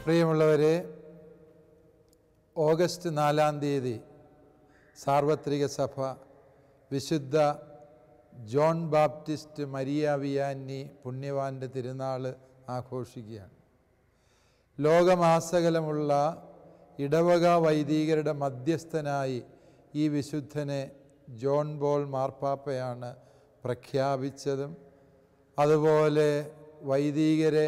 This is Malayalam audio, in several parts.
പ്രിയമുള്ളവരെ, ഓഗസ്റ്റ് 4-ാം തീയതി സാർവത്രിക സഭ വിശുദ്ധ ജോൺ ബാപ്റ്റിസ്റ്റ് മരിയ വിയാനി പുണ്യവാൻ്റെ തിരുനാൾ ആഘോഷിക്കുകയാണ്. ലോകമാസകലമുള്ള ഇടവക വൈദികരുടെ മധ്യസ്ഥനായി ഈ വിശുദ്ധനെ ജോൺ ബോൾ മാർപ്പാപ്പയാണ് പ്രഖ്യാപിച്ചതും അതുപോലെ വൈദികരെ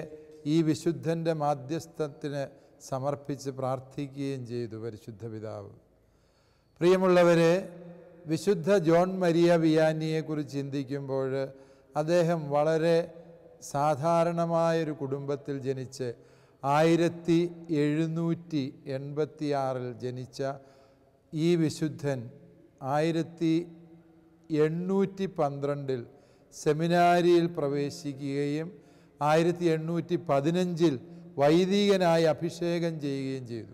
ഈ വിശുദ്ധൻ്റെ മാധ്യസ്ഥത്തിന് സമർപ്പിച്ച് പ്രാർത്ഥിക്കുകയും ചെയ്തു പരിശുദ്ധ പിതാവ്. പ്രിയമുള്ളവരെ, വിശുദ്ധ ജോൺ മരിയ വിയാനിയെക്കുറിച്ച് ചിന്തിക്കുമ്പോൾ അദ്ദേഹം വളരെ സാധാരണമായൊരു കുടുംബത്തിൽ ജനിച്ച് 1786 ജനിച്ച ഈ വിശുദ്ധൻ 1812 സെമിനാരിയിൽ പ്രവേശിക്കുകയും 1815 വൈദികനായി അഭിഷേകം ചെയ്യുകയും ചെയ്തു.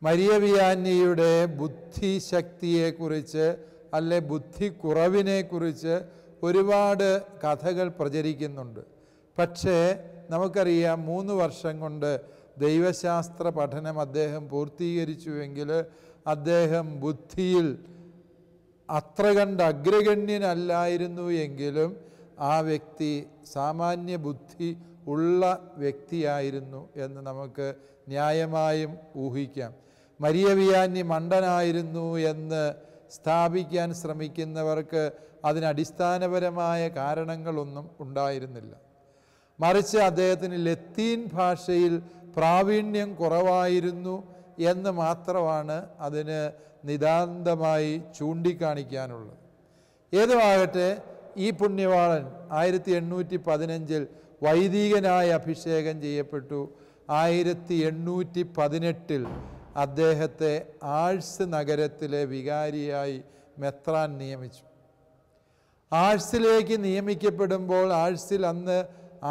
മരിയ വിയാനിയുടെ ബുദ്ധിശക്തിയെക്കുറിച്ച് അല്ലെ ബുദ്ധിക്കുറവിനെക്കുറിച്ച് ഒരുപാട് കഥകൾ പ്രചരിക്കുന്നുണ്ട്. പക്ഷേ നമുക്കറിയാം 3 വർഷം കൊണ്ട് ദൈവശാസ്ത്ര പഠനം അദ്ദേഹം പൂർത്തീകരിച്ചുവെങ്കിൽ അദ്ദേഹം ബുദ്ധിയിൽ അത്ര കണ്ട് അഗ്രഗണ്യനല്ലായിരുന്നു എങ്കിലും ആ വ്യക്തി സാമാന്യ ബുദ്ധി ഉള്ള വ്യക്തിയായിരുന്നു എന്ന് നമുക്ക് ന്യായമായും ഊഹിക്കാം. മരിയ വിയാനി മണ്ടനായിരുന്നു എന്ന് സ്ഥാപിക്കാൻ ശ്രമിക്കുന്നവർക്ക് അതിനടിസ്ഥാനപരമായ കാരണങ്ങളൊന്നും ഉണ്ടായിരുന്നില്ല. മറിച്ച് അദ്ദേഹത്തിന് ലത്തീൻ ഭാഷയിൽ പ്രാവീണ്യം കുറവായിരുന്നു എന്ന് മാത്രമാണ് അതിന് നിതാന്തമായി ചൂണ്ടിക്കാണിക്കാനുള്ളത്. ഏതുമാകട്ടെ, ഈ പുണ്യവാളൻ 1815 വൈദികനായി അഭിഷേകം ചെയ്യപ്പെട്ടു. 1818 അദ്ദേഹത്തെ ആഴ്സ് നഗരത്തിലെ വികാരിയായി മെത്രാൻ നിയമിച്ചു. ആഴ്സിലേക്ക് നിയമിക്കപ്പെടുമ്പോൾ ആഴ്സിൽ അന്ന്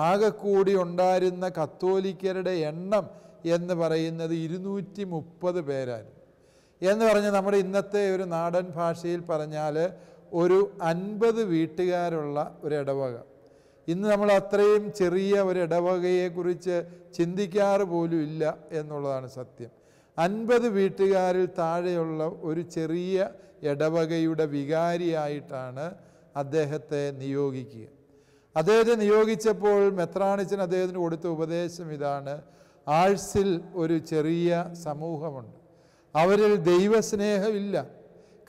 ആകെക്കൂടി ഉണ്ടായിരുന്ന കത്തോലിക്കരുടെ എണ്ണം എന്ന് പറയുന്നത് 230 പേരായിരുന്നു. എന്ന് പറഞ്ഞ് നമ്മുടെ ഇന്നത്തെ ഒരു നാടൻ ഭാഷയിൽ പറഞ്ഞാൽ ഒരു 50 വീട്ടുകാരുള്ള ഒരു ഇടവക. ഇന്ന് നമ്മൾ അത്രയും ചെറിയ ഒരു ഇടവകയെക്കുറിച്ച് ചിന്തിക്കാറ് പോലും ഇല്ല എന്നുള്ളതാണ് സത്യം. 50 വീട്ടുകാരിൽ താഴെയുള്ള ഒരു ചെറിയ ഇടവകയുടെ വികാരിയായിട്ടാണ് അദ്ദേഹത്തെ നിയോഗിക്കുക. അദ്ദേഹത്തെ നിയോഗിച്ചപ്പോൾ മെത്രാണിച്ചൻ അദ്ദേഹത്തിന് കൊടുത്ത ഉപദേശം ഇതാണ്: ആഴ്സിൽ ഒരു ചെറിയ സമൂഹമുണ്ട്, അവരിൽ ദൈവസ്നേഹമില്ല.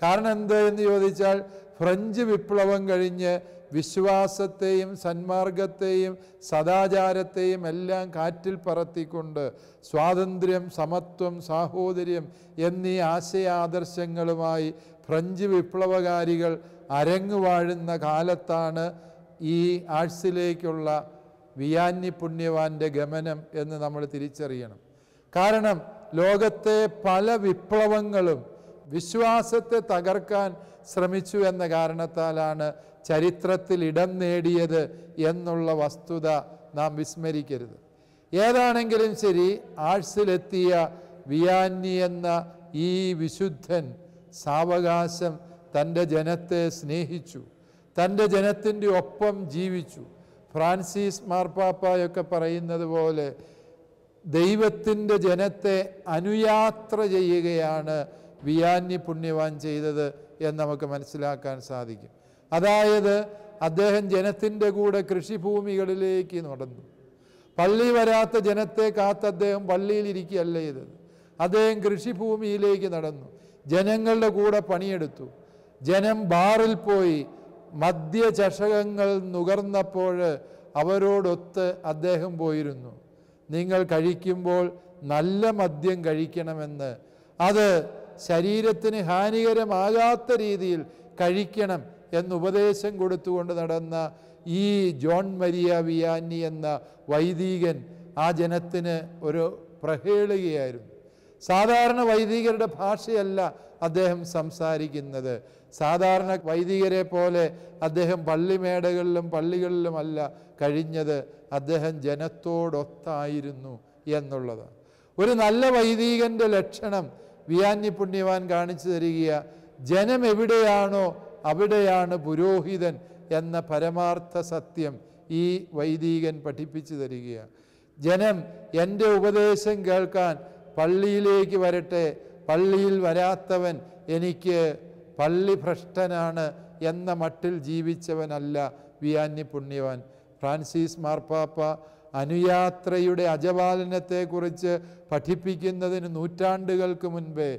കാരണം എന്തെന്ന് ചോദിച്ചാൽ, ഫ്രഞ്ച് വിപ്ലവം കഴിഞ്ഞ് വിശ്വാസത്തെയും സന്മാർഗത്തെയും സദാചാരത്തെയും എല്ലാം കാറ്റിൽ പറത്തിക്കൊണ്ട് സ്വാതന്ത്ര്യം, സമത്വം, സാഹോദര്യം എന്നീ ആശയാദർശങ്ങളുമായി ഫ്രഞ്ച് വിപ്ലവകാരികൾ അരങ്ങുവാഴുന്ന കാലത്താണ് ഈ ആഴ്സിലേക്കുള്ള വിയാനി പുണ്യവാൻ്റെ ഗമനം എന്ന് നമ്മൾ തിരിച്ചറിയണം. കാരണം ലോകത്തെ പല വിപ്ലവങ്ങളും വിശ്വാസത്തെ തകർക്കാൻ ശ്രമിച്ചു എന്ന കാരണത്താലാണ് ചരിത്രത്തിൽ ഇടം നേടിയത് എന്നുള്ള വസ്തുത നാം വിസ്മരിക്കരുത്. ഏതാണെങ്കിലും ശരി, ആഴ്സിലെത്തിയ വിയാനി എന്ന ഈ വിശുദ്ധൻ സാവകാശം തൻ്റെ ജനത്തെ സ്നേഹിച്ചു, തൻ്റെ ജനത്തിൻ്റെ ഒപ്പം ജീവിച്ചു. ഫ്രാൻസിസ് മാർപ്പാപ്പയൊക്കെ പറയുന്നത് പോലെ ദൈവത്തിൻ്റെ ജനത്തെ അനുയാത്ര ചെയ്യുകയാണ് വിയാനി പുണ്യവാൻ ചെയ്തത് എന്ന് നമുക്ക് മനസ്സിലാക്കാൻ സാധിക്കും. അതായത് അദ്ദേഹം ജനത്തിൻ്റെ കൂടെ കൃഷിഭൂമികളിലേക്ക് നടന്നു. പള്ളി വരാത്ത ജനത്തെ കാത്ത് അദ്ദേഹം പള്ളിയിലിരിക്കുകയല്ല ചെയ്തത്. അദ്ദേഹം കൃഷിഭൂമിയിലേക്ക് നടന്നു, ജനങ്ങളുടെ കൂടെ പണിയെടുത്തു. ജനം ബാറിൽ പോയി മദ്യചഷകങ്ങൾ നുകർന്നപ്പോൾ അവരോടൊത്ത് അദ്ദേഹം പോയിരുന്നു. നിങ്ങൾ കഴിക്കുമ്പോൾ നല്ല മദ്യം കഴിക്കണമെന്ന്, അത് ശരീരത്തിന് ഹാനികരമാകാത്ത രീതിയിൽ കഴിക്കണം എന്ന് ഉപദേശം കൊടുത്തുകൊണ്ട് നടന്ന ഈ ജോൺ മരിയ വിയാനി എന്ന വൈദികൻ ആ ജനത്തിന് ഒരു പ്രഹേളികയായിരുന്നു. സാധാരണ വൈദികരുടെ ഭാഷയല്ല അദ്ദേഹം സംസാരിക്കുന്നത്. സാധാരണ വൈദികരെ പോലെ അദ്ദേഹം പള്ളിമേടകളിലും പള്ളികളിലുമല്ല കഴിഞ്ഞത്. അദ്ദേഹം ജനത്തോടൊത്തായിരുന്നു എന്നുള്ളത്. ഒരു നല്ല വൈദികൻ്റെ ലക്ഷണം വിയാനി പുണ്യവാൻ കാണിച്ചു തരിക, ജനം എവിടെയാണോ അവിടെയാണ് പുരോഹിതൻ എന്ന പരമാർത്ഥ സത്യം ഈ വൈദികൻ പഠിപ്പിച്ചു തരികയാണ്. ജനം എൻ്റെ ഉപദേശം കേൾക്കാൻ പള്ളിയിലേക്ക് വരട്ടെ, പള്ളിയിൽ വരാത്തവൻ എനിക്ക് പള്ളി ഭ്രഷ്ടനാണ് എന്ന മട്ടിൽ ജീവിച്ചവനല്ല വിയാനി പുണ്യവാൻ. ഫ്രാൻസിസ് മാർപ്പാപ്പ അനുയാത്രയുടെ അജപാലനത്തെക്കുറിച്ച് പഠിപ്പിക്കുന്നതിന് നൂറ്റാണ്ടുകൾക്ക് മുൻപേ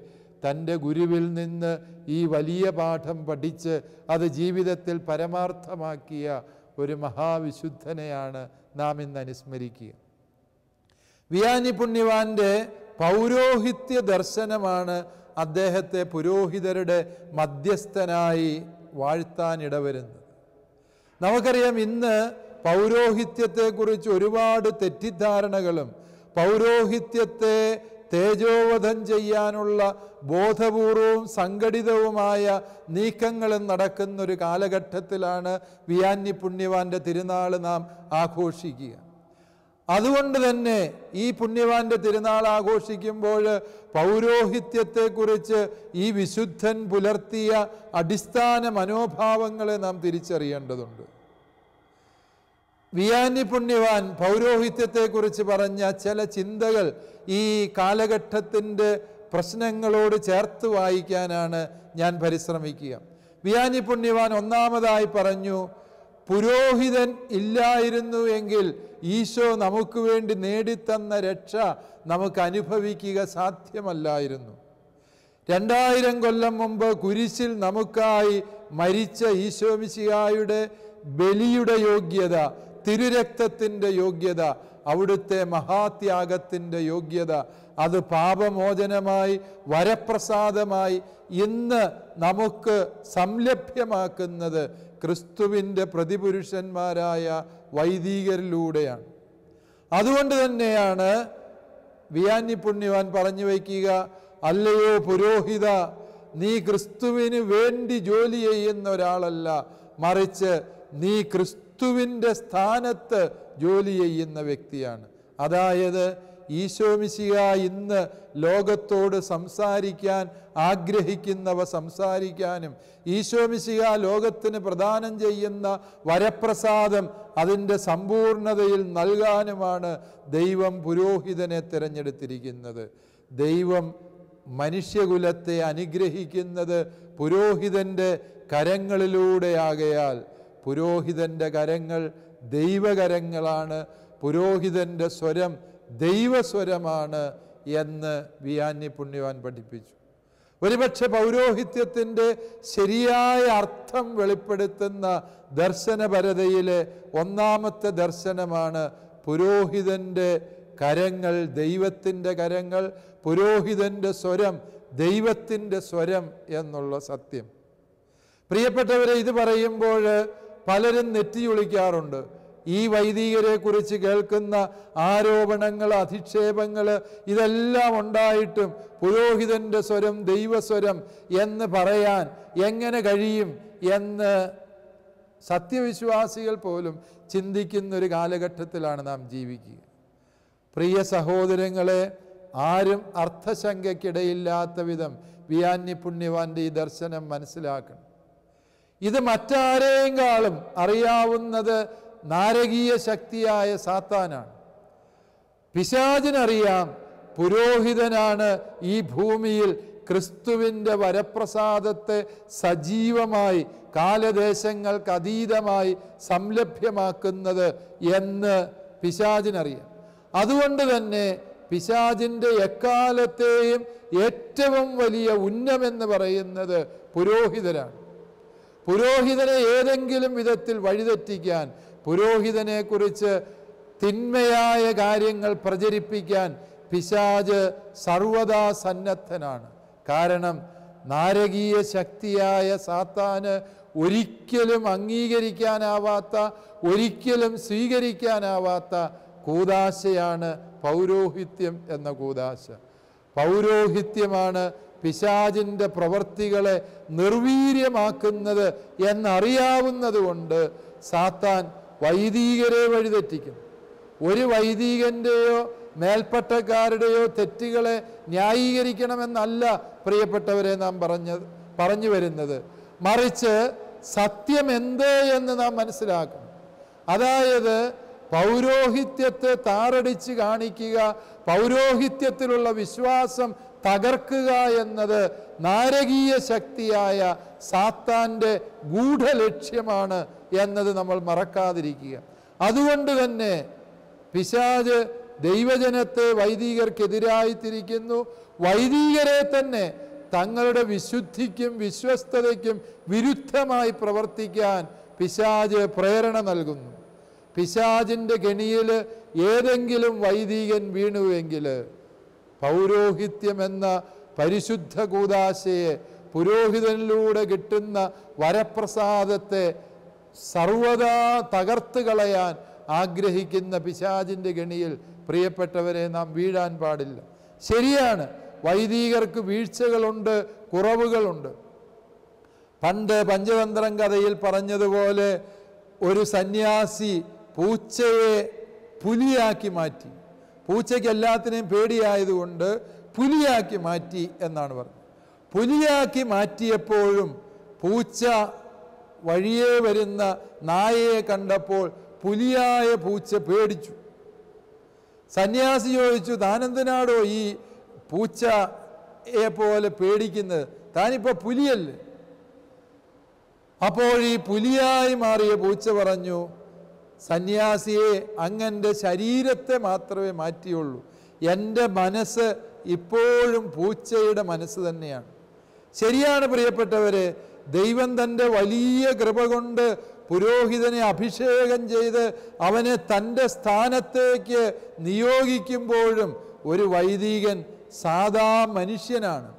തൻ്റെ ഗുരുവിൽ നിന്ന് ഈ വലിയ പാഠം പഠിച്ച് അത് ജീവിതത്തിൽ പരമാർത്ഥമാക്കിയ ഒരു മഹാവിശുദ്ധനെയാണ് നാം ഇന്ന് അനുസ്മരിക്കുക. വിയാനി പുണ്യവാൻ്റെ പൗരോഹിത്യ ദർശനമാണ് അദ്ദേഹത്തെ പുരോഹിതരുടെ മധ്യസ്ഥനായി വാഴ്ത്താനിടവരുന്നത്. നമുക്കറിയാം, ഇന്ന് പൗരോഹിത്യത്തെക്കുറിച്ച് ഒരുപാട് തെറ്റിദ്ധാരണകളും പൗരോഹിത്യത്തെ തേജോവധം ചെയ്യാനുള്ള ബോധപൂർവവും സംഘടിതവുമായ നീക്കങ്ങളും നടക്കുന്നൊരു കാലഘട്ടത്തിലാണ് വിയാനി പുണ്യവാൻ്റെ തിരുനാൾ നാം ആഘോഷിക്കുക. അതുകൊണ്ട് തന്നെ ഈ പുണ്യവാൻ്റെ തിരുനാൾ ആഘോഷിക്കുമ്പോൾ പൗരോഹിത്യത്തെക്കുറിച്ച് ഈ വിശുദ്ധൻ പുലർത്തിയ അടിസ്ഥാന മനോഭാവങ്ങളെ നാം തിരിച്ചറിയേണ്ടതുണ്ട്. വിയാനി പുണ്യവാൻ പൗരോഹിത്യത്തെക്കുറിച്ച് പറഞ്ഞ ചില ചിന്തകൾ ഈ കാലഘട്ടത്തിൻ്റെ പ്രശ്നങ്ങളോട് ചേർത്ത് വായിക്കാനാണ് ഞാൻ പരിശ്രമിക്കുക. വിയാനി പുണ്യവാൻ ഒന്നാമതായി പറഞ്ഞു, പുരോഹിതൻ ഇല്ലായിരുന്നു എങ്കിൽ ഈശോ നമുക്ക് വേണ്ടി നേടിത്തന്ന രക്ഷ നമുക്ക് അനുഭവിക്കുക സാധ്യമല്ലായിരുന്നു. 2000 കൊല്ലം മുമ്പ് കുരിശിൽ നമുക്കായി മരിച്ച ഈശോ മിശിഹായുടെ ബലിയുടെ യോഗ്യത, തിരുരക്തത്തിൻ്റെ യോഗ്യത, അവിടുത്തെ മഹാത്യാഗത്തിൻ്റെ യോഗ്യത, അത് പാപമോചനമായി വരപ്രസാദമായി ഇന്ന് നമുക്ക് സംലഭ്യമാക്കുന്നത് ക്രിസ്തുവിൻ്റെ പ്രതിപുരുഷന്മാരായ വൈദികരിലൂടെയാണ്. അതുകൊണ്ട് തന്നെയാണ് വിയാനി പുണ്യവാൻ പറഞ്ഞു വയ്ക്കുക, അല്ലയോ പുരോഹിത, നീ ക്രിസ്തുവിന് വേണ്ടി ജോലി ചെയ്യുന്ന ഒരാളല്ല, മറിച്ച് നീ ക്രിസ്തുവിൻ്റെ സ്ഥാനത്ത് ജോലി ചെയ്യുന്ന വ്യക്തിയാണ്. അതായത് ഈശോ മിശിഹ ഇന്ന് ലോകത്തോട് സംസാരിക്കാൻ ആഗ്രഹിക്കുന്നവ സംസാരിക്കാനും ഈശോ മിശിഹ ലോകത്തിന് പ്രദാനം ചെയ്യുന്ന വരപ്രസാദം അതിൻ്റെ സമ്പൂർണതയിൽ നൽകാനുമാണ് ദൈവം പുരോഹിതനെ തിരഞ്ഞെടുത്തിരിക്കുന്നത്. ദൈവം മനുഷ്യകുലത്തെ അനുഗ്രഹിക്കുന്നത് പുരോഹിതൻ്റെ കരങ്ങളിലൂടെയാകയാൽ പുരോഹിതൻ്റെ കരങ്ങൾ ദൈവകരങ്ങളാണ്, പുരോഹിതൻ്റെ സ്വരം ദൈവസ്വരമാണ് എന്ന് വിയാനി പുണ്യവാൻ പഠിപ്പിച്ചു. ഒരുപക്ഷെ പൗരോഹിത്യത്തിൻ്റെ ശരിയായ അർത്ഥം വെളിപ്പെടുത്തുന്ന ദർശനപരതയിലെ ഒന്നാമത്തെ ദർശനമാണ് പുരോഹിതൻ്റെ കരങ്ങൾ ദൈവത്തിൻ്റെ കരങ്ങൾ, പുരോഹിതൻ്റെ സ്വരം ദൈവത്തിൻ്റെ സ്വരം എന്നുള്ള സത്യം. പ്രിയപ്പെട്ടവരെ, ഇത് പറയുമ്പോൾ പലരും നെറ്റിയൊളിക്കാറുണ്ട്. ഈ വൈദികരെ കുറിച്ച് കേൾക്കുന്ന ആരോപണങ്ങൾ, അധിക്ഷേപങ്ങൾ ഇതെല്ലാം ഉണ്ടായിട്ടും പുരോഹിതൻ്റെ സ്വരം ദൈവസ്വരം എന്ന് പറയാൻ എങ്ങനെ കഴിയും എന്ന് സത്യവിശ്വാസികൾ പോലും ചിന്തിക്കുന്നൊരു കാലഘട്ടത്തിലാണ് നാം ജീവിക്കുക. പ്രിയ സഹോദരങ്ങളെ, ആരും അർത്ഥശങ്കയ്ക്കിടയില്ലാത്ത വിധം വിയാനി പുണ്യവാൻ്റെ ഈ ദർശനം മനസ്സിലാക്കണം. ഇത് മറ്റാരേക്കാളും അറിയാവുന്നത് നാരകീയ ശക്തിയായ സാത്താനാണ്. പിശാചിനറിയാം പുരോഹിതനാണ് ഈ ഭൂമിയിൽ ക്രിസ്തുവിൻ്റെ വരപ്രസാദത്തെ സജീവമായി കാലദേശങ്ങൾക്ക് അതീതമായി സംലഭ്യമാക്കുന്നത് എന്ന് പിശാചിനറിയാം. അതുകൊണ്ട് തന്നെ പിശാചിൻ്റെ എക്കാലത്തെയും ഏറ്റവും വലിയ ഉന്നമെന്ന് പറയുന്നത് പുരോഹിതരാണ്. പുരോഹിതനെ ഏതെങ്കിലും വിധത്തിൽ വഴിതെറ്റിക്കാൻ, പുരോഹിതനെക്കുറിച്ച് തിന്മയായ കാര്യങ്ങൾ പ്രചരിപ്പിക്കാൻ പിശാച് സർവദാ സന്നദ്ധനാണ്. കാരണം നാരകീയ ശക്തിയായ സാത്താന് ഒരിക്കലും അംഗീകരിക്കാനാവാത്ത, ഒരിക്കലും സ്വീകരിക്കാനാവാത്ത കൂദാശയാണ് പൗരോഹിത്യം എന്ന കൂദാശ. പൗരോഹിത്യമാണ് പിശാചിൻ്റെ പ്രവൃത്തികളെ നിർവീര്യമാക്കുന്നത് എന്നറിയാവുന്നത് കൊണ്ട് സാത്താൻ വൈദികരെ വഴിതെറ്റിക്കും. ഒരു വൈദികൻ്റെയോ മേൽപ്പട്ടക്കാരുടെയോ തെറ്റുകളെ ന്യായീകരിക്കണമെന്നല്ല പ്രിയപ്പെട്ടവരെ നാം പറഞ്ഞു വരുന്നത്, മറിച്ച് സത്യം എന്ത് എന്ന് നാം മനസ്സിലാക്കണം. അതായത് പൗരോഹിത്യത്തെ താറടിച്ച് കാണിക്കുക, പൗരോഹിത്യത്തിലുള്ള വിശ്വാസം തകർക്കുക എന്നത് നാരകീയ ശക്തിയായ സാത്താൻ്റെ ഗൂഢലക്ഷ്യമാണ് എന്നത് നമ്മൾ മറക്കാതിരിക്കുക. അതുകൊണ്ട് തന്നെ പിശാച് ദൈവജനത്തെ വൈദികർക്കെതിരായി തിരിക്കുന്നു. വൈദികരെ തന്നെ തങ്ങളുടെ വിശുദ്ധിക്കും വിശ്വസ്തതയ്ക്കും വിരുദ്ധമായി പ്രവർത്തിക്കാൻ പിശാച് പ്രേരണ നൽകുന്നു. പിശാചിൻ്റെ കെണിയിൽ ഏതെങ്കിലും വൈദികൻ വീണുവെങ്കിൽ പൗരോഹിത്യം എന്ന പരിശുദ്ധ കൂദാശയെ, പുരോഹിതനിലൂടെ കിട്ടുന്ന വരപ്രസാദത്തെ സർവദാ തകർത്ത് കളയാൻ ആഗ്രഹിക്കുന്ന പിശാചിൻ്റെ കെണിയിൽ പ്രിയപ്പെട്ടവരെ നാം വീഴാൻ പാടില്ല. ശരിയാണ്, വൈദികർക്ക് വീഴ്ചകളുണ്ട്, കുറവുകളുണ്ട്. പണ്ട് പഞ്ചതന്ത്രം കഥയിൽ പറഞ്ഞതുപോലെ ഒരു സന്യാസി പൂച്ചയെ പുലിയാക്കി മാറ്റി. പൂച്ചയ്ക്ക് എല്ലാത്തിനെയും പേടിയായതുകൊണ്ട് പുലിയാക്കി മാറ്റി എന്നാണ് പറഞ്ഞത്. പുലിയാക്കി മാറ്റിയപ്പോഴും പൂച്ച വഴിയേ വരുന്ന നായയെ കണ്ടപ്പോൾ പുലിയായ പൂച്ച പേടിച്ചു. സന്യാസി ചോദിച്ചു, താനെന്തിനാടോ ഈ പൂച്ചയെ പോലെ പേടിക്കുന്നത്? താനിപ്പോൾ പുലിയല്ലേ? അപ്പോൾ ഈ പുലിയായി മാറിയ പൂച്ച പറഞ്ഞു, സന്യാസിയെ, അങ്ങൻ്റെ ശരീരത്തെ മാത്രമേ മാറ്റിയുള്ളൂ, എൻ്റെ മനസ്സ് ഇപ്പോഴും പൂച്ചയുടെ മനസ്സ് തന്നെയാണ്. ശരിയാണ് പ്രിയപ്പെട്ടവരെ, ദൈവം തൻ്റെ വലിയ കൃപ കൊണ്ട് പുരോഹിതനെ അഭിഷേകം ചെയ്ത് അവനെ തൻ്റെ സ്ഥാനത്തേക്ക് നിയോഗിക്കുമ്പോഴും ഒരു വൈദികൻ സാധാ മനുഷ്യനാണ്.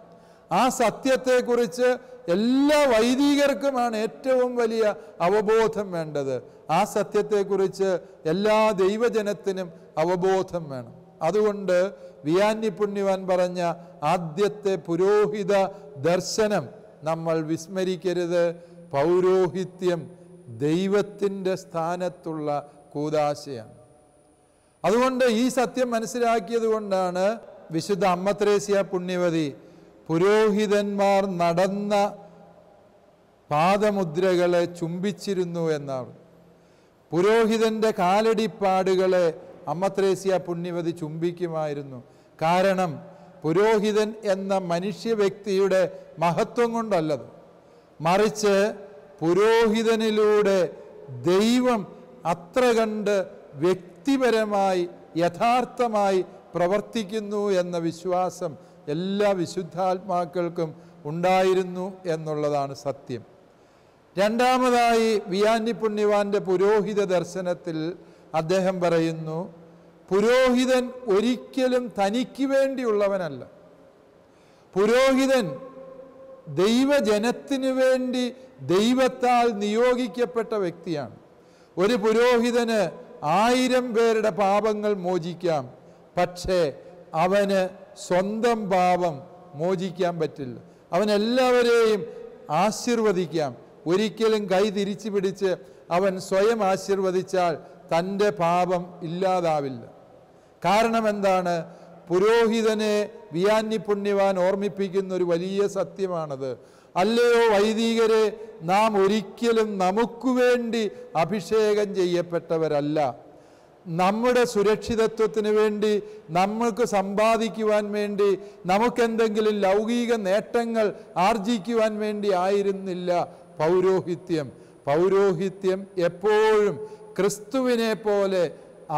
ആ സത്യത്തെക്കുറിച്ച് എല്ലാ വൈദികർക്കുമാണ് ഏറ്റവും വലിയ അവബോധം വേണ്ടത്. ആ സത്യത്തെക്കുറിച്ച് എല്ലാ ദൈവജനത്തിനും അവബോധം വേണം. അതുകൊണ്ട് വിയാനി പുണ്യവാൻ പറഞ്ഞ ആദ്യത്തെ പുരോഹിത ദർശനം നമ്മൾ വിസ്മരിക്കരുത്. പൗരോഹിത്യം ദൈവത്തിൻ്റെ സ്ഥാനത്തുള്ള കൂദാശയാണ്. അതുകൊണ്ട് ഈ സത്യം മനസ്സിലാക്കിയത് കൊണ്ടാണ് വിശുദ്ധ അമ്മ ത്രേസ്യ പുണ്യവതി പുരോഹിതന്മാർ നടന്ന പാദമുദ്രകളെ ചുംബിച്ചിരുന്നു എന്നാണ്. പുരോഹിതൻ്റെ കാലടിപ്പാടുകളെ അമ്മ ത്രേസ്യ പുണ്യവതി ചുംബിക്കുമായിരുന്നു. കാരണം പുരോഹിതൻ എന്ന മനുഷ്യ വ്യക്തിയുടെ മഹത്വം കൊണ്ടല്ലത്, മറിച്ച് പുരോഹിതനിലൂടെ ദൈവം അത്ര കണ്ട് വ്യക്തിപരമായി യഥാർത്ഥമായി പ്രവർത്തിക്കുന്നു എന്ന വിശ്വാസം എല്ലാ വിശുദ്ധാത്മാക്കൾക്കും ഉണ്ടായിരുന്നു എന്നുള്ളതാണ് സത്യം. രണ്ടാമതായി വിയാനി പുണ്യവാന്റെ പുരോഹിത ദർശനത്തിൽ അദ്ദേഹം പറയുന്നു, പുരോഹിതൻ ഒരിക്കലും തനിക്ക് വേണ്ടിയുള്ളവനല്ല. പുരോഹിതൻ ദൈവജനത്തിനു വേണ്ടി ദൈവത്താൽ നിയോഗിക്കപ്പെട്ട വ്യക്തിയാണ്. ഒരു പുരോഹിതന് 1000 പേരുടെ പാപങ്ങൾ മോചിക്കാം, പക്ഷേ അവന് സ്വന്തം പാപം മോചിക്കാൻ പറ്റില്ല. അവനെല്ലാവരെയും ആശീർവദിക്കാം. ഒരിക്കലും കൈ തിരിച്ചു പിടിച്ച് അവൻ സ്വയം ആശീർവദിച്ചാൽ തൻ്റെ പാപം ഇല്ലാതാവില്ല. കാരണം എന്താണ്? പുരോഹിതനെ വിയാനി പുണ്യവാൻ ഓർമ്മിപ്പിക്കുന്ന ഒരു വലിയ സത്യമാണത്. അല്ലയോ വൈദികരെ, നാം ഒരിക്കലും നമുക്ക് വേണ്ടി അഭിഷേകം ചെയ്യപ്പെട്ടവരല്ല. നമ്മുടെ സുരക്ഷിതത്വത്തിന് വേണ്ടി, നമുക്ക് സമ്പാദിക്കുവാൻ വേണ്ടി, നമുക്കെന്തെങ്കിലും ലൗകിക നേട്ടങ്ങൾ ആർജിക്കുവാൻ വേണ്ടി ആയിരുന്നില്ല പൗരോഹിത്യം. പൗരോഹിത്യം എപ്പോഴും ക്രിസ്തുവിനെ പോലെ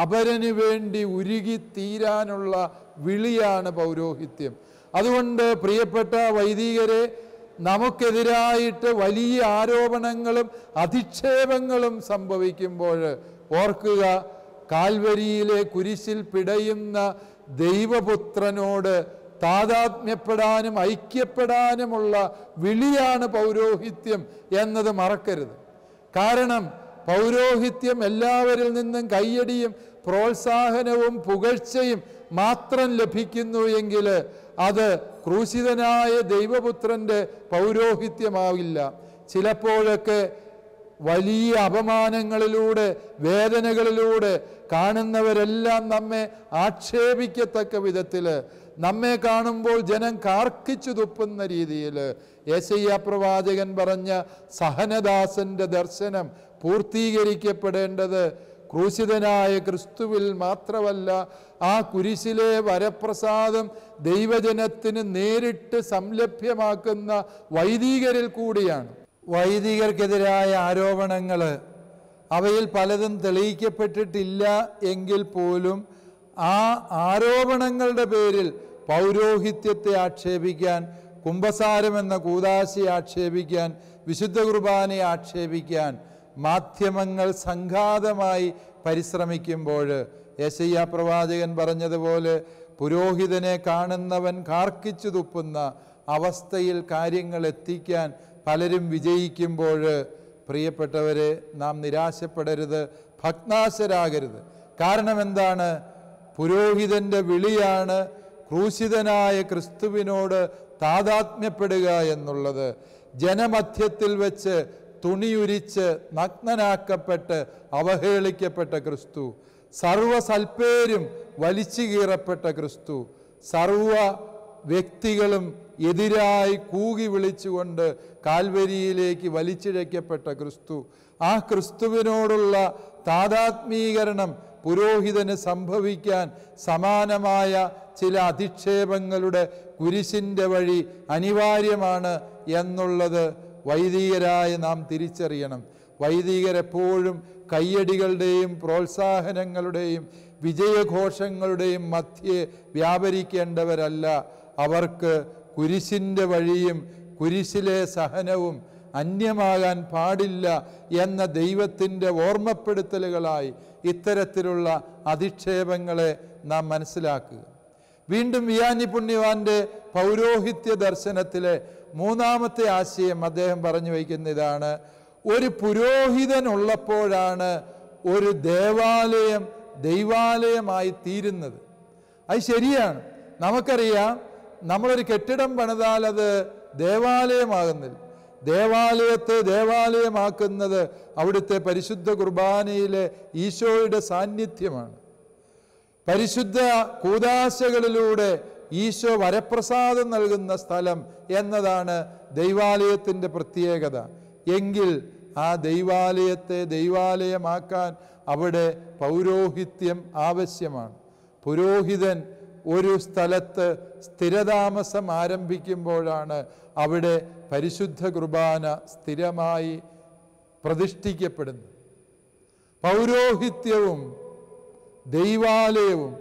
അപരന് വേണ്ടി ഉരുകിത്തീരാനുള്ള വിളിയാണ് പൗരോഹിത്യം. അതുകൊണ്ട് പ്രിയപ്പെട്ട വൈദികരെ, നമുക്കെതിരായിട്ട് വലിയ ആരോപണങ്ങളും അധിക്ഷേപങ്ങളും സംഭവിക്കുമ്പോൾ ഓർക്കുക, കാൽവരിയിലെ കുരിശിൽ പിടയുന്ന ദൈവപുത്രനോട് താതാത്മ്യപ്പെടാനും ഐക്യപ്പെടാനുമുള്ള വിളിയാണ് പൗരോഹിത്യം എന്നത് മറക്കരുത്. കാരണം പൗരോഹിത്യം എല്ലാവരിൽ നിന്നും കയ്യടിയും പ്രോത്സാഹനവും പുകഴ്ചയും മാത്രം ലഭിക്കുന്നു എങ്കിൽ അത് ക്രൂശിതനായ ദൈവപുത്രൻ്റെ പൗരോഹിത്യമാവില്ല. ചിലപ്പോഴൊക്കെ വലിയ അപമാനങ്ങളിലൂടെ, വേദനകളിലൂടെ കാണുന്നവരെല്ലാം നമ്മെ ആക്ഷേപിക്കത്തക്ക വിധത്തിൽ, നമ്മെ കാണുമ്പോൾ ജനം കാർക്കിച്ചു തുപ്പുന്ന രീതിയിൽ യെശയ്യാ പ്രവാചകൻ പറഞ്ഞ സഹനദാസന്റെ ദർശനം പൂർത്തീകരിക്കപ്പെടേണ്ടത് ക്രൂശിതനായ ക്രിസ്തുവിൽ മാത്രമല്ല, ആ കുരിശിലെ വരപ്രസാദം ദൈവജനത്തിന് നേരിട്ട് സംലഭ്യമാക്കുന്ന വൈദികരിൽ കൂടിയാണ്. വൈദികർക്കെതിരായ ആരോപണങ്ങൾ, അവയിൽ പലതും തെളിയിക്കപ്പെട്ടിട്ടില്ല എങ്കിൽ പോലും ആ ആരോപണങ്ങളുടെ പേരിൽ പൗരോഹിത്യത്തെ ആക്ഷേപിക്കാൻ, കുമ്പസാരം എന്ന കൂദാശയെ ആക്ഷേപിക്കാൻ, വിശുദ്ധ കുർബാനയെ ആക്ഷേപിക്കാൻ മാധ്യമങ്ങൾ സംഘാതമായി പരിശ്രമിക്കുമ്പോൾ യെശയ്യാ പ്രവാചകൻ പറഞ്ഞതുപോലെ പുരോഹിതനെ കാണുന്നവൻ കാർക്കിച്ചു തുപ്പുന്ന അവസ്ഥയിൽ കാര്യങ്ങൾ എത്തിക്കാൻ പലരും വിജയിക്കുമ്പോൾ, പ്രിയപ്പെട്ടവരെ, നാം നിരാശപ്പെടരുത്, ഭഗ്നാശരാകരുത്. കാരണം എന്താണ്? പുരോഹിതൻ്റെ വിളിയാണ് ക്രൂശിതനായ ക്രിസ്തുവിനോട് താതാത്മ്യപ്പെടുക എന്നുള്ളത്. ജനമധ്യത്തിൽ വെച്ച് തുണിയുരിച്ച് നഗ്നനാക്കപ്പെട്ട് അവഹേളിക്കപ്പെട്ട ക്രിസ്തു, സർവസൽപ്പേരും വലിച്ചു കീറപ്പെട്ട ക്രിസ്തു, സർവ വ്യക്തികളും എതിരായി കൂകി വിളിച്ചുകൊണ്ട് കാൽവരിയിലേക്ക് വലിച്ചിഴക്കപ്പെട്ട ക്രിസ്തു, ആ ക്രിസ്തുവിനോടുള്ള താതാത്മീകരണം പുരോഹിതന് സംഭവിക്കാൻ സമാനമായ ചില അധിക്ഷേപങ്ങളുടെ കുരിശിൻ്റെ വഴി അനിവാര്യമാണ് എന്നുള്ളത് വൈദികരായ നാം തിരിച്ചറിയണം. വൈദികരെപ്പോഴും കയ്യടികളുടെയും പ്രോത്സാഹനങ്ങളുടെയും വിജയഘോഷങ്ങളുടെയും മധ്യേ വ്യാപരിക്കേണ്ടവരല്ല. അവർക്ക് കുരിശിൻ്റെ വഴിയും കുരിശിലെ സഹനവും അന്യമാകാൻ പാടില്ല എന്ന ദൈവത്തിൻ്റെ ഓർമ്മപ്പെടുത്തലുകളായി ഇത്തരത്തിലുള്ള അധിക്ഷേപങ്ങളെ നാം മനസ്സിലാക്കുക. വീണ്ടും വിയാനി പുണ്യവാന്റെ പൗരോഹിത്യ ദർശനത്തിലെ മൂന്നാമത്തെ ആശയം അദ്ദേഹം പറഞ്ഞു വയ്ക്കുന്ന ഇതാണ്: ഒരു പുരോഹിതൻ ഉള്ളപ്പോഴാണ് ഒരു ദേവാലയം ദൈവാലയമായി തീരുന്നത്. അത് ശരിയാണ്. നമുക്കറിയാം, നമ്മളൊരു കെട്ടിടം പണിതാൽ അത് ദേവാലയമാകുന്നില്ല. ദേവാലയത്തെ ദേവാലയമാക്കുന്നത് അവിടുത്തെ പരിശുദ്ധ കുർബാനയിലെ ഈശോയുടെ സാന്നിധ്യമാണ്. പരിശുദ്ധ കൂദാശകളിലൂടെ ഈശോ വരപ്രസാദം നൽകുന്ന സ്ഥലം എന്നതാണ് ദൈവാലയത്തിൻ്റെ പ്രത്യേകത. എങ്കിൽ ആ ദൈവാലയത്തെ ദൈവാലയമാക്കാൻ അവിടെ പൗരോഹിത്യം ആവശ്യമാണ്. പുരോഹിതൻ ഒരു സ്ഥലത്ത് സ്ഥിരതാമസം ആരംഭിക്കുമ്പോഴാണ് അവിടെ പരിശുദ്ധ കുർബാന സ്ഥിരമായി പ്രതിഷ്ഠിക്കപ്പെടുന്നത്. പൗരോഹിത്യവും ദൈവാലയവും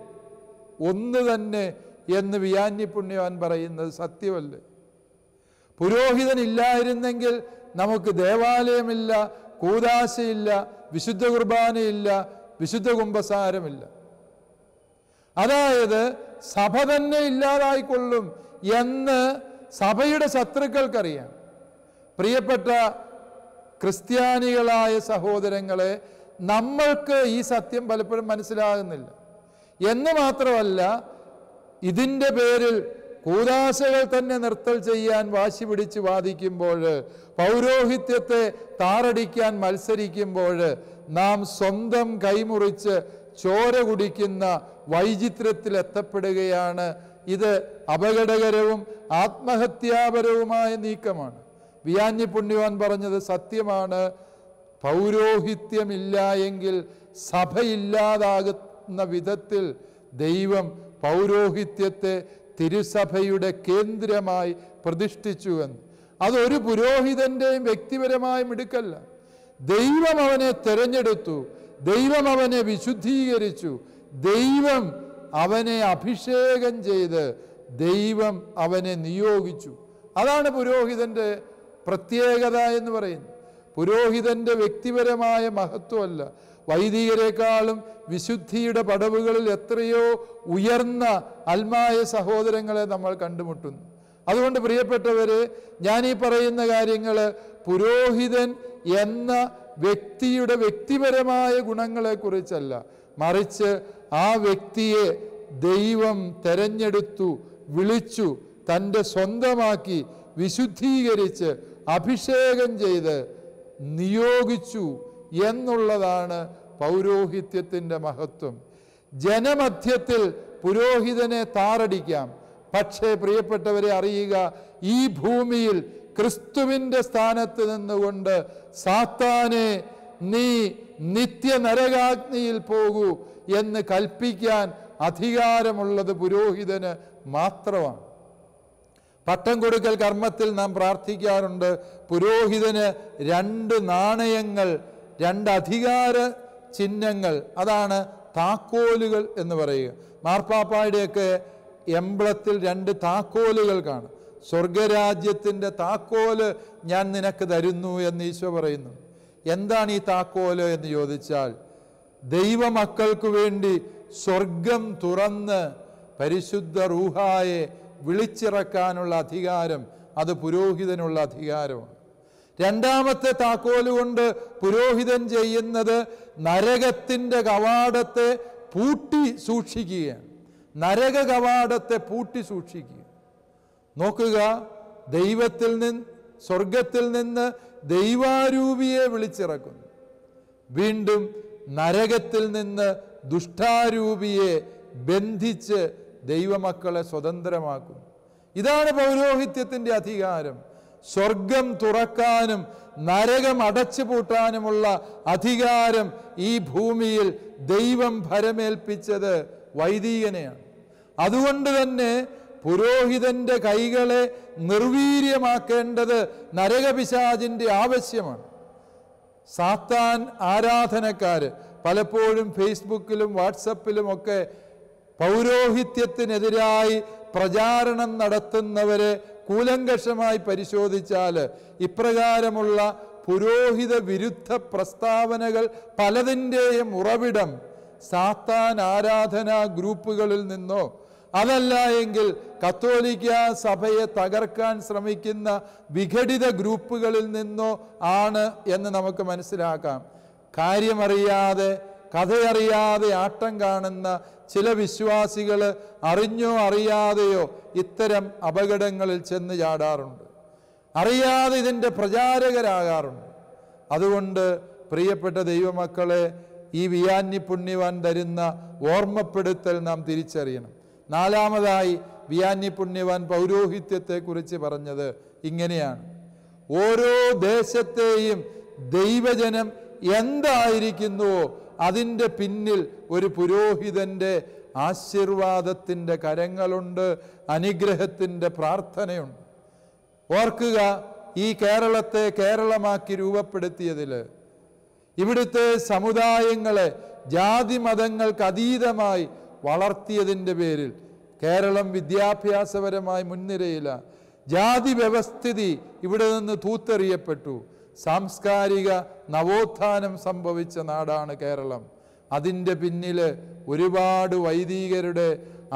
ഒന്ന് തന്നെ എന്ന് വിയാനി പുണ്യവാൻ പറയുന്നത് സത്യമല്ലേ? പുരോഹിതൻ ഇല്ലായിരുന്നെങ്കിൽ നമുക്ക് ദേവാലയമില്ല, കൂദാശയില്ല, വിശുദ്ധ കുർബാനയില്ല, വിശുദ്ധ കുമ്പസാരമില്ല. അതായത് സഭ തന്നെ ഇല്ലാതായിക്കൊള്ളും എന്ന് സഭയുടെ ശത്രുക്കൾക്കറിയാം. പ്രിയപ്പെട്ട ക്രിസ്ത്യാനികളായ സഹോദരങ്ങളെ, നമ്മൾക്ക് ഈ സത്യം പലപ്പോഴും മനസ്സിലാകുന്നില്ല. എന്ന് മാത്രമല്ല, ഇതിൻ്റെ പേരിൽ കൂദാശകൾ തന്നെ നിർത്തൽ ചെയ്യാൻ വാശി പിടിച്ച് വാദിക്കുമ്പോൾ, പൗരോഹിത്യത്തെ താറടിക്കാൻ മത്സരിക്കുമ്പോൾ നാം സ്വന്തം കൈമുറിച്ച് ചോര കുടിക്കുന്ന വൈചിത്രത്തിൽ എത്തപ്പെടുകയാണ്. ഇത് അപകടകരവും ആത്മഹത്യാപരവുമായ നീക്കമാണ്. വിയാനി പുണ്യവാൻ പറഞ്ഞത് സത്യമാണ്. പൗരോഹിത്യമില്ല എങ്കിൽ സഭയില്ലാതാകുന്ന വിധത്തിൽ ദൈവം പൗരോഹിത്യത്തെ തിരുസഭയുടെ കേന്ദ്രമായി പ്രതിഷ്ഠിച്ചുവെന്ന്. അതൊരു പുരോഹിതൻ്റെയും വ്യക്തിപരമായ മിടുക്കല്ല. ദൈവം അവനെ തിരഞ്ഞെടുത്തു, ദൈവം അവനെ വിശുദ്ധീകരിച്ചു, ദൈവം അവനെ അഭിഷേകം ചെയ്ത് ദൈവം അവനെ നിയോഗിച്ചു. അതാണ് പുരോഹിതൻ്റെ പ്രത്യേകത എന്ന് പറയുന്നത്. പുരോഹിതൻ്റെ വ്യക്തിപരമായ മഹത്വമല്ല, വൈദികരെക്കാളും വിശുദ്ധിയുടെ പടവുകളിൽ എത്രയോ ഉയർന്ന ആത്മായ സഹോദരങ്ങളെ നമ്മൾ കണ്ടുമുട്ടുന്നു. അതുകൊണ്ട് പ്രിയപ്പെട്ടവരെ, ഞാനീ പറയുന്ന കാര്യങ്ങൾ പുരോഹിതൻ എന്ന വ്യക്തിയുടെ വ്യക്തിപരമായ ഗുണങ്ങളെക്കുറിച്ചല്ല, മറിച്ച് ആ വ്യക്തിയെ ദൈവം തെരഞ്ഞെടുത്തു, വിളിച്ചു, തൻ്റെ സ്വന്തമാക്കി, വിശുദ്ധീകരിച്ച്, അഭിഷേകം ചെയ്ത് നിയോഗിച്ചു എന്നുള്ളതാണ് പൗരോഹിത്യത്തിൻ്റെ മഹത്വം. ജനമധ്യത്തിൽ പുരോഹിതനെ താറടിക്കാം, പക്ഷേ പ്രിയപ്പെട്ടവരെ അറിയുക, ഈ ഭൂമിയിൽ ക്രിസ്തുവിൻ്റെ സ്ഥാനത്ത് നിന്നുകൊണ്ട് സാത്താനെ നീ നിത്യ നരകാഗ്നിയിൽ പോകൂ എന്ന് കൽപ്പിക്കാൻ അധികാരമുള്ളത് പുരോഹിതന് മാത്രമാണ്. പട്ടം കൊടുക്കൽ കർമ്മത്തിൽ നാം പ്രാർത്ഥിക്കാറുണ്ട്, പുരോഹിതന് 2 നാണയങ്ങൾ, 2 അധികാര ചിഹ്നങ്ങൾ, അതാണ് താക്കോലുകൾ എന്ന് പറയുക. മാർപ്പാപ്പായുടെയൊക്കെ എംബ്ലത്തിൽ 2 താക്കോലുകൾ കാണും. സ്വർഗരാജ്യത്തിൻ്റെ താക്കോല് ഞാൻ നിനക്ക് തരുന്നു എന്ന് ഈശോ പറയുന്നു. എന്താണ് ഈ താക്കോല് എന്ന് ചോദിച്ചാൽ, ദൈവമക്കൾക്ക് വേണ്ടി സ്വർഗം തുറന്ന് പരിശുദ്ധ റൂഹായെ വിളിച്ചിറക്കാനുള്ള അധികാരം, അത് പുരോഹിതനുള്ള അധികാരമാണ്. രണ്ടാമത്തെ താക്കോല് കൊണ്ട് പുരോഹിതൻ ചെയ്യുന്നത് നരകത്തിൻ്റെ കവാടത്തെ പൂട്ടി സൂക്ഷിക്കുകയാണ്. നരക കവാടത്തെ പൂട്ടി സൂക്ഷിക്കുക. നോക്കുക, ദൈവത്തിൽ നിന്ന്, സ്വർഗത്തിൽ നിന്ന് ദൈവാരൂപിയെ വിളിച്ചിറക്കുന്നു. വീണ്ടും നരകത്തിൽ നിന്ന് ദുഷ്ടാരൂപിയെ ബന്ധിച്ച് ദൈവമക്കളെ സ്വതന്ത്രമാക്കുന്നു. ഇതാണ് പൗരോഹിത്യത്തിൻ്റെ അധികാരം. സ്വർഗം തുറക്കാനും നരകം അടച്ചു പൂട്ടാനുമുള്ള അധികാരം ഈ ഭൂമിയിൽ ദൈവം ഭരമേൽപ്പിച്ചത് വൈദികനെയാണ്. അതുകൊണ്ട് തന്നെ പുരോഹിതന്റെ കൈകളെ നിർവീര്യമാക്കേണ്ടത് നരകപിശാചിൻ്റെ ആവശ്യമാണ്. സാത്താൻ ആരാധനക്കാര് പലപ്പോഴും ഫേസ്ബുക്കിലും വാട്സപ്പിലും ഒക്കെ പൗരോഹിത്യത്തിനെതിരായി പ്രചാരണം നടത്തുന്നവരെ കൂലങ്കഷമായി പരിശോധിച്ചാൽ ഇപ്രകാരമുള്ള പുരോഹിത വിരുദ്ധ പ്രസ്താവനകൾ പലതിൻ്റെയും ഉറവിടം സാത്താൻ ആരാധനാ ഗ്രൂപ്പുകളിൽ നിന്നോ അതല്ല എങ്കിൽ കത്തോലിക്ക സഭയെ തകർക്കാൻ ശ്രമിക്കുന്ന വിഘടിത ഗ്രൂപ്പുകളിൽ നിന്നോ ആണ് എന്ന് നമുക്ക് മനസ്സിലാക്കാം. കാര്യമറിയാതെ, കഥയറിയാതെ ആട്ടം കാണുന്ന ചില വിശ്വാസികൾ അറിഞ്ഞോ അറിയാതെയോ ഇത്തരം അപകടങ്ങളിൽ ചെന്ന് ചാടാറുണ്ട്. അറിയാതെ ഇതിൻ്റെ പ്രചാരകരാകാറുണ്ട്. അതുകൊണ്ട് പ്രിയപ്പെട്ട ദൈവമക്കളെ, ഈ വിയാന്നി പുണ്യവാൻ തരുന്ന ഓർമ്മപ്പെടുത്തൽ നാം തിരിച്ചറിയണം. നാലാമതായി വിയാന്നി പുണ്യവാൻ പൗരോഹിത്യത്തെക്കുറിച്ച് പറഞ്ഞത് ഇങ്ങനെയാണ്: ഓരോ ദേശത്തെയും ദൈവജനം എന്തായിരിക്കുന്നുവോ അതിൻ്റെ പിന്നിൽ ഒരു പുരോഹിതൻ്റെ ആശീർവാദത്തിൻ്റെ കരങ്ങളുണ്ട്, അനുഗ്രഹത്തിൻ്റെ പ്രാർത്ഥനയുണ്ട്. ഓർക്കുക, ഈ കേരളത്തെ കേരളമാക്കി രൂപപ്പെടുത്തിയതിൽ, ഇവിടുത്തെ സമുദായങ്ങളെ ജാതി മതങ്ങൾക്ക് അതീതമായി വളർത്തിയതിൻ്റെ പേരിൽ കേരളം വിദ്യാഭ്യാസപരമായി മുൻനിരയില്ല. ജാതി വ്യവസ്ഥിതി ഇവിടെ നിന്ന് തൂത്തെറിയപ്പെട്ടു. സാംസ്കാരിക നവോത്ഥാനം സംഭവിച്ച നാടാണ് കേരളം. അതിൻ്റെ പിന്നിൽ ഒരുപാട് വൈദികരുടെ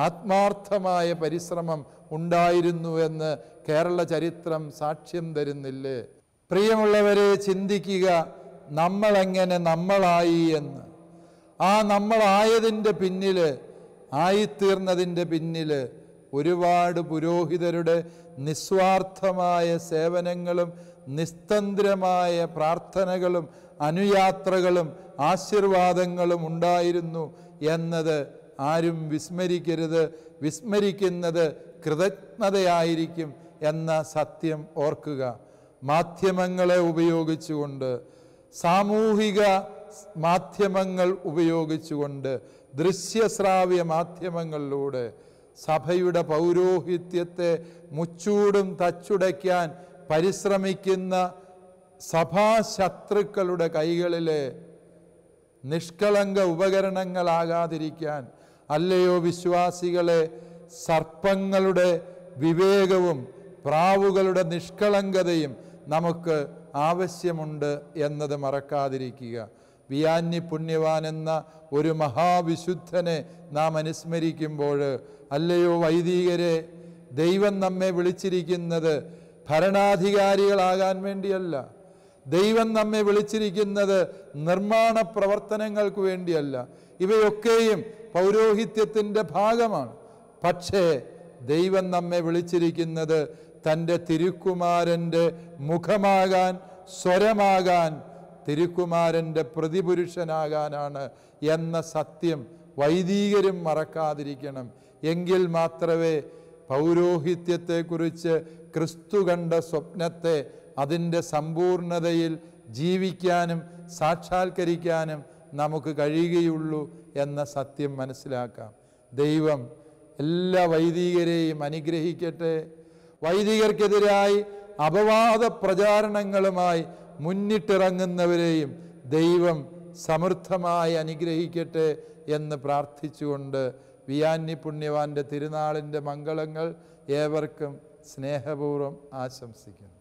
ആത്മാർത്ഥമായ പരിശ്രമം ഉണ്ടായിരുന്നു എന്ന് കേരള ചരിത്രം സാക്ഷ്യം തരുന്നില്ലേ? പ്രിയമുള്ളവരെ, ചിന്തിക്കുക, നമ്മളെങ്ങനെ നമ്മളായി എന്ന്. ആ നമ്മളായതിൻ്റെ പിന്നിൽ, ആയിത്തീർന്നതിൻ്റെ പിന്നിൽ ഒരുപാട് പുരോഹിതരുടെ നിസ്വാർത്ഥമായ സേവനങ്ങളും നിസ്തന്ത്രമായ പ്രാർത്ഥനകളും അനുയാത്രകളും ആശീർവാദങ്ങളും ഉണ്ടായിരുന്നു എന്നത് ആരും വിസ്മരിക്കരുത്. വിസ്മരിക്കുന്നത് കൃതജ്ഞതയായിരിക്കും എന്ന സത്യം ഓർക്കുക. മാധ്യമങ്ങളെ ഉപയോഗിച്ചുകൊണ്ട്, സാമൂഹിക മാധ്യമങ്ങൾ ഉപയോഗിച്ചുകൊണ്ട്, ദൃശ്യശ്രാവ്യ മാധ്യമങ്ങളിലൂടെ സഭയുടെ പൗരോഹിത്യത്തെ മുച്ചൂടും തച്ചുടയ്ക്കാൻ പരിശ്രമിക്കുന്ന സഭാശത്രുക്കളുടെ കൈകളിലെ നിഷ്കളങ്ക ഉപകരണങ്ങളാകാതിരിക്കാൻ, അല്ലയോ വിശ്വാസികളെ, സർപ്പങ്ങളുടെ വിവേകവും പ്രാവുകളുടെ നിഷ്കളങ്കതയും നമുക്ക് ആവശ്യമുണ്ട് എന്നത് മറക്കാതിരിക്കുക. വിയാന്നി പുണ്യവാൻ എന്ന ഒരു മഹാവിശുദ്ധനെ നാം അനുസ്മരിക്കുമ്പോൾ, അല്ലയോ വൈദികരെ, ദൈവം നമ്മെ വിളിച്ചിരിക്കുന്നത് ഭരണാധികാരികളാകാൻ വേണ്ടിയല്ല. ദൈവം നമ്മെ വിളിച്ചിരിക്കുന്നത് നിർമ്മാണ പ്രവർത്തനങ്ങൾക്ക് വേണ്ടിയല്ല. ഇവയൊക്കെയും പൗരോഹിത്യത്തിൻ്റെ ഭാഗമാണ്. പക്ഷേ ദൈവം നമ്മെ വിളിച്ചിരിക്കുന്നത് തൻ്റെ തിരുക്കുമാരൻ്റെ മുഖമാകാൻ, സ്വരമാകാൻ, തിരുക്കുമാരൻ്റെ പ്രതിപുരുഷനാകാനാണ് എന്ന സത്യം വൈദികരും മറക്കാതിരിക്കണം. എങ്കിൽ മാത്രമേ പൗരോഹിത്യത്തെക്കുറിച്ച് ക്രിസ്തു കണ്ട സ്വപ്നത്തെ അതിൻ്റെ സമ്പൂർണതയിൽ ജീവിക്കാനും സാക്ഷാത്കരിക്കാനും നമുക്ക് കഴിയുകയുള്ളൂ എന്ന സത്യം മനസ്സിലാക്കാം. ദൈവം എല്ലാ വൈദികരെയും അനുഗ്രഹിക്കട്ടെ. വൈദികർക്കെതിരായി അപവാദ പ്രചാരണങ്ങളുമായി മുന്നിട്ടിറങ്ങുന്നവരെയും ദൈവം സമൃദ്ധമായി അനുഗ്രഹിക്കട്ടെ എന്ന് പ്രാർത്ഥിച്ചുകൊണ്ട് വിയാനി പുണ്യവാൻ്റെ തിരുനാളിൻ്റെ മംഗളങ്ങൾ ഏവർക്കും സ്നേഹപൂർവ്വം ആശംസിക്കുന്നു.